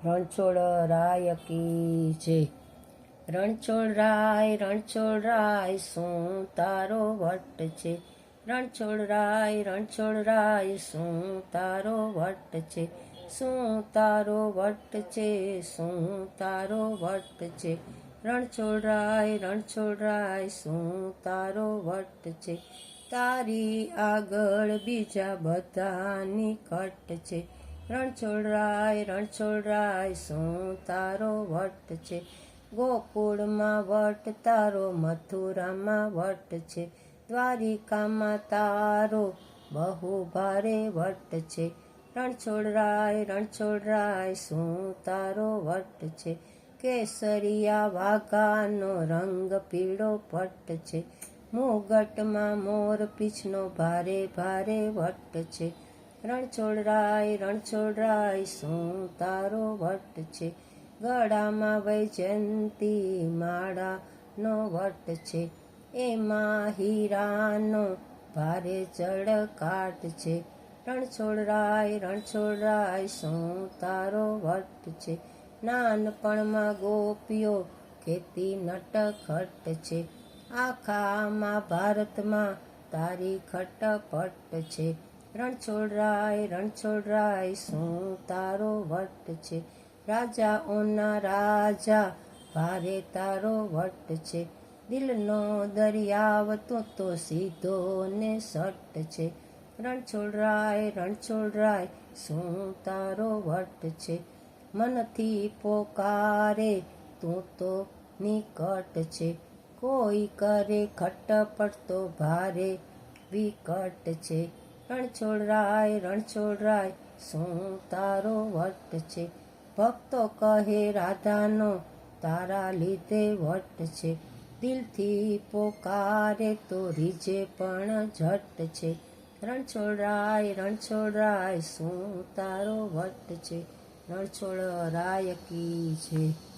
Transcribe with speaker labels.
Speaker 1: રણછોડરાય કી જય. રણછોડરાય શું તારો વટ છે. રણછોડરાય શું તારો વટ છે. શું તારો વટ છે, શું તારો વટ છે. રણછોડરાય શું તારો વટ છે. તારી આગળ બીજા બધાની કટ છે. રણછોડરાય શું તારો વટ છે. ગોકુળમાં વટ તારો, મથુરામાં વટ છે. દ્વારિકામાં તારો બહુ ભારે વટ છે. રણછોડરાય શું તારો વટ છે. કેસરિયા વાઘાનો રંગ પીળો પટ્ટ છે. મુગટમાં મોર પીછનો ભારે ભારે વટ છે. રણછોડરાય શું તારો વટ છે. ગળામાં વૈજયંતી માળાનો વટ છે. એમાં હીરાનો ભારે ચળકાટ છે. રણછોડરાય શું તારો વટ છે. નાનપણમાં ગોપીઓ કેતી નટખટ છે. આખામાં ભારતમાં તારી ખટપટ છે. રણછોડરાય શું તારો વટ છે. રાજાઓના રાજા ભારે તારો વટ છે. દિલનો દરિયાવ તું તો સીધો ને સટ છે. રણછોડરાય શું તારો વટ છે. મનથી પોકારે તું તો નિકટ છે. કોઈ કરે ખટપટ તો ભારે વિકટ છે. રણછોડરાય શું તારો વટ છે. ભક્તો કહે રાધાનો તારા લીધે વટ છે. દિલથી પોકારે તો રીજે પણ ઝટ છે. રણછોડરાય શું તારો વટ છે. રણછોડરાય કી છે.